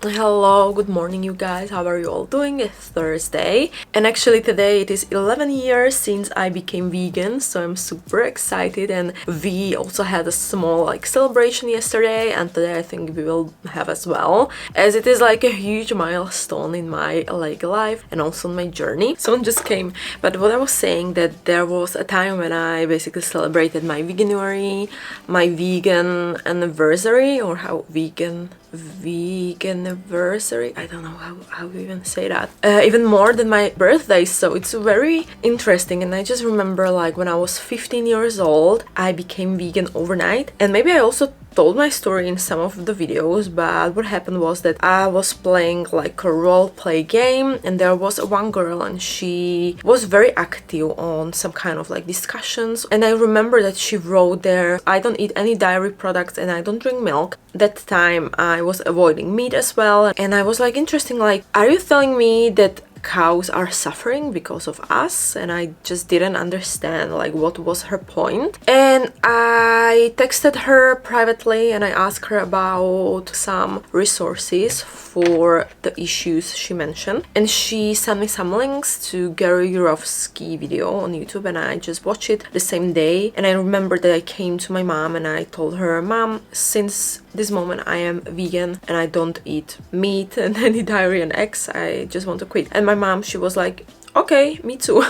Hello, good morning you guys, how are you all doing? It's Thursday and actually today it is 11 years since I became vegan, so I'm super excited. And we also had a small celebration yesterday, and today I think we will have as well, as it is like a huge milestone in my life and also in my journey. Someone just came, but what I was saying, that there was a time when I basically celebrated my veganuary, my vegan anniversary, or how vegan anniversary, I don't know how we even say that, even more than my birthday. So it's very interesting. And I just remember, like, when I was 15 years old, I became vegan overnight. And maybe I also told my story in some of the videos, but what happened was that I was playing like a role play game, and there was one girl and she was very active on some kind of like discussions. And I remember that she wrote there, I don't eat any dairy products and I don't drink milk. That time I was avoiding meat as well, and I was like, interesting, like, are you telling me that cows are suffering because of us? And I just didn't understand like what was her point. And I texted her privately and I asked her about some resources for the issues she mentioned, and she sent me some links to Gary Yurovsky video on YouTube, and I just watched it the same day. And I remember that I came to my mom and I told her, Mom, since this moment I am vegan and I don't eat meat and any dairy and eggs, I just want to quit. And my mom, she was like, okay, me too.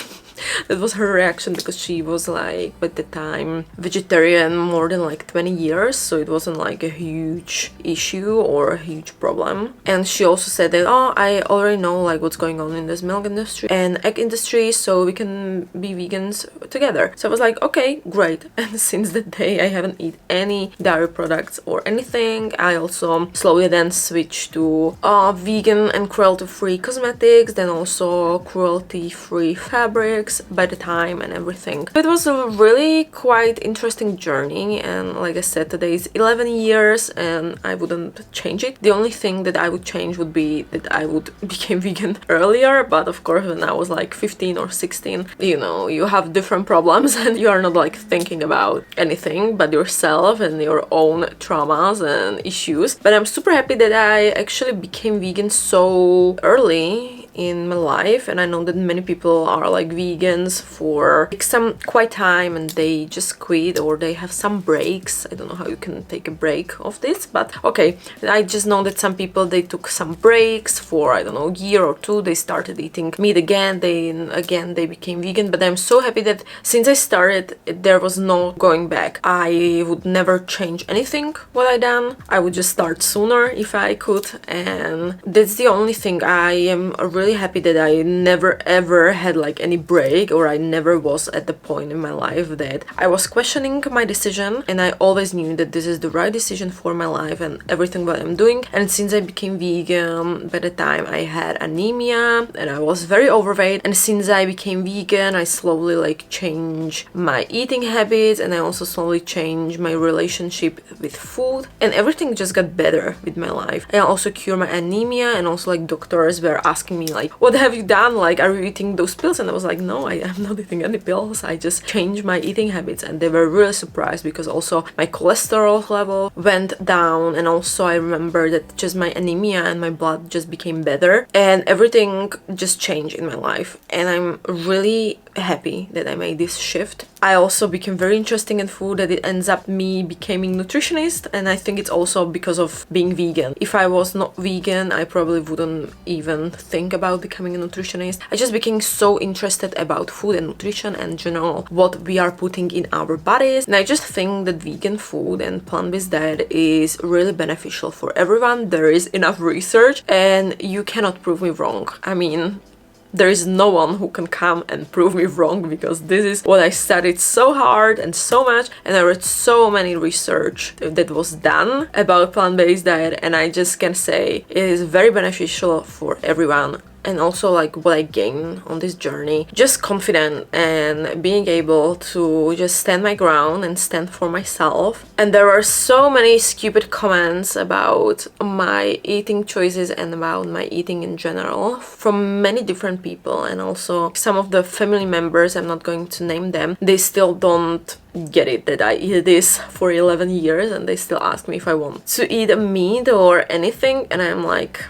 That was her reaction, because she was like, at the time, vegetarian more than like 20 years, so it wasn't like a huge issue or a huge problem. And she also said that, oh, I already know like what's going on in this milk industry and egg industry, so we can be vegans together. So I was like, okay, great. And since that day I haven't eaten any dairy products or anything. I also slowly then switched to vegan and cruelty-free cosmetics, then also cruelty-free fabrics by the time and everything. It was a really quite interesting journey, and like I said, today is 11 years and I wouldn't change it. The only thing that I would change would be that I would become vegan earlier, but of course when I was like 15 or 16, you know, you have different problems and you are not like thinking about anything but yourself and your own traumas and issues. But I'm super happy that I actually became vegan so early in my life, and I know that many people are like vegans for like some quite time and they just quit, or they have some breaks. I don't know how you can take a break of this, but okay, I just know that some people, they took some breaks for, I don't know, a year or two, they started eating meat again, they became vegan. But I'm so happy that since I started, there was no going back. I would never change anything what I done. I would just start sooner if I could, and that's the only thing. I am really happy that I never ever had like any break, or I never was at the point in my life that I was questioning my decision, and I always knew that this is the right decision for my life and everything what I'm doing. And since I became vegan, by the time I had anemia and I was very overweight, and since I became vegan, I slowly like changed my eating habits, and I also slowly changed my relationship with food, and everything just got better with my life. I also cured my anemia, and also like doctors were asking me like, what have you done, like, are you eating those pills? And I was like, no, I am not eating any pills, I just changed my eating habits. And they were really surprised, because also my cholesterol level went down, and also I remember that just my anemia and my blood just became better, and everything just changed in my life. And I'm really happy that I made this shift. I also became very interested in food, that it ends up me becoming nutritionist, and I think it's also because of being vegan. If I was not vegan, I probably wouldn't even think about becoming a nutritionist. I just became so interested about food and nutrition and general what we are putting in our bodies, and I just think that vegan food and plant-based diet is really beneficial for everyone. There is enough research and you cannot prove me wrong. I mean, there is no one who can come and prove me wrong, because this is what I studied so hard and so much, and I read so many research that was done about plant-based diet, and I just can say it is very beneficial for everyone. and also like what I gain on this journey. Just confident and being able to just stand my ground and stand for myself. And there are so many stupid comments about my eating choices and about my eating in general from many different people, and also some of the family members, I'm not going to name them, they still don't get it that I eat this for 11 years and they still ask me if I want to eat meat or anything, and I'm like,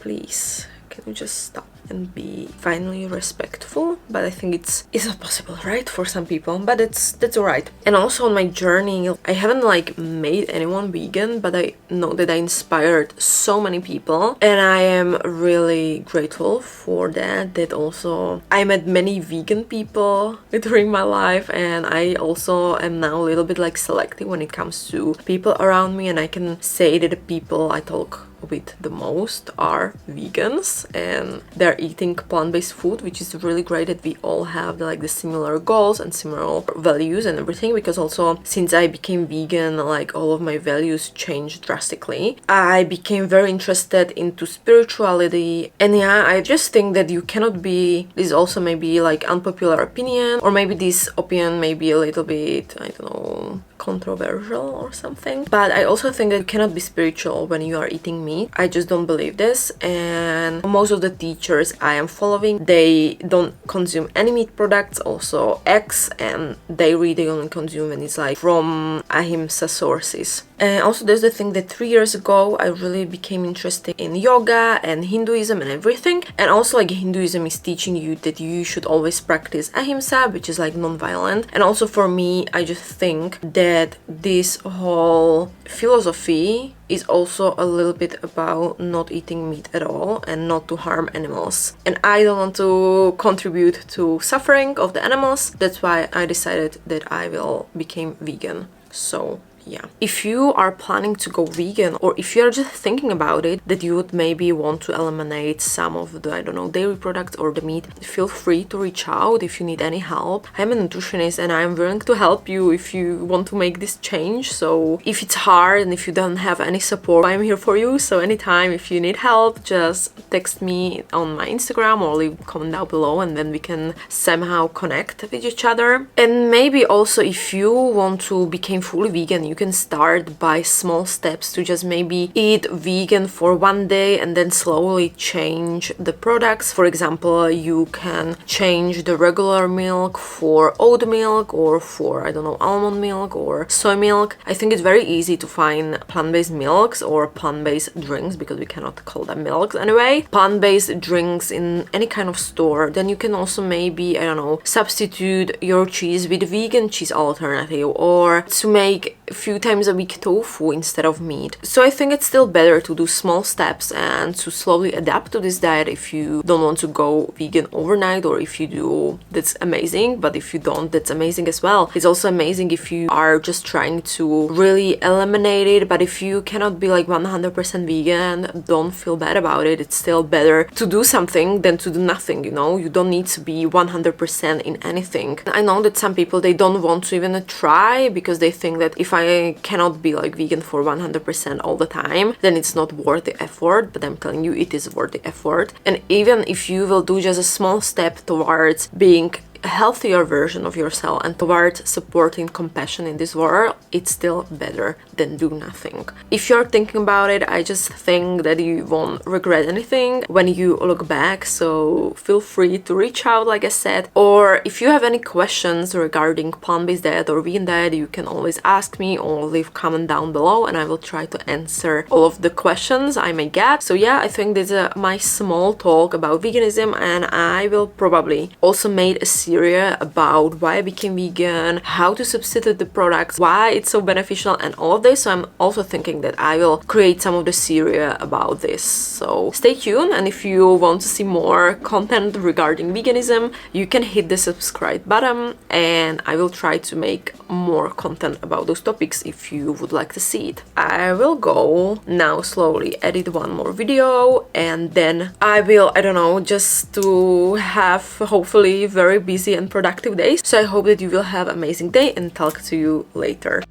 please, can you just stop and be finally respectful? But I think it's not possible, right, for some people, but that's alright. And also on my journey, I haven't like made anyone vegan, but I know that I inspired so many people, and I am really grateful for that also I met many vegan people during my life, and I also am now a little bit like selective when it comes to people around me, and I can say that the people I talk with the most are vegans and they're eating plant-based food, which is really great that we all have like the similar goals and similar values and everything, because also since I became vegan, like all of my values changed drastically. I became very interested into spirituality, and yeah, I just think that you cannot be, this is also maybe like unpopular opinion, or maybe this opinion may be a little bit, I don't know, controversial or something, but I also think that you cannot be spiritual when you are eating meat. I just don't believe this, and most of the teachers I am following, they don't consume any meat products, also eggs and dairy they only consume, and it's like from ahimsa sources. And also there's the thing that 3 years ago I really became interested in yoga and Hinduism and everything, and also like Hinduism is teaching you that you should always practice ahimsa, which is like non-violent. And also for me, I just think that this whole philosophy is also a little bit about not eating meat at all and not to harm animals, and I don't want to contribute to suffering of the animals. That's why I decided that I will become vegan. So yeah, if you are planning to go vegan, or if you're just thinking about it, that you would maybe want to eliminate some of the, I don't know, dairy products or the meat, feel free to reach out if you need any help. I'm a nutritionist and I'm willing to help you if you want to make this change. So if it's hard and if you don't have any support, I'm here for you. So anytime if you need help, just text me on my Instagram or leave a comment down below, and then we can somehow connect with each other. And maybe also if you want to become fully vegan, you can start by small steps to just maybe eat vegan for one day and then slowly change the products. For example, you can change the regular milk for oat milk or for, I don't know, almond milk or soy milk. I think it's very easy to find plant-based milks or plant-based drinks, because we cannot call them milks anyway. Plant-based drinks in any kind of store. Then you can also maybe, I don't know, substitute your cheese with vegan cheese alternative, or to make a few times a week tofu instead of meat. So I think it's still better to do small steps and to slowly adapt to this diet. If you don't want to go vegan overnight, or if you do, that's amazing, but if you don't, that's amazing as well. It's also amazing if you are just trying to really eliminate it, but if you cannot be like 100% vegan, don't feel bad about it. It's still better to do something than to do nothing, you know? You don't need to be 100% in anything. I know that some people, they don't want to even try because they think that if I cannot be like vegan for 100% all the time, then it's not worth the effort. But I'm telling you, it is worth the effort. And even if you will do just a small step towards being a healthier version of yourself and towards supporting compassion in this world, it's still better than do nothing. If you're thinking about it, I just think that you won't regret anything when you look back, so feel free to reach out, like I said. Or if you have any questions regarding plant-based diet or vegan diet, you can always ask me or leave comment down below, and I will try to answer all of the questions I may get. So yeah, I think this is my small talk about veganism, and I will probably also make a series about why I became vegan, how to substitute the products, why it's so beneficial, and all of this. So I'm also thinking that I will create some of the series about this. So stay tuned, and if you want to see more content regarding veganism, you can hit the subscribe button, and I will try to make more content about those topics if you would like to see it. I will go now slowly edit one more video, and then I will, I don't know, just to have hopefully very busy and productive days. So I hope that you will have an amazing day, and talk to you later.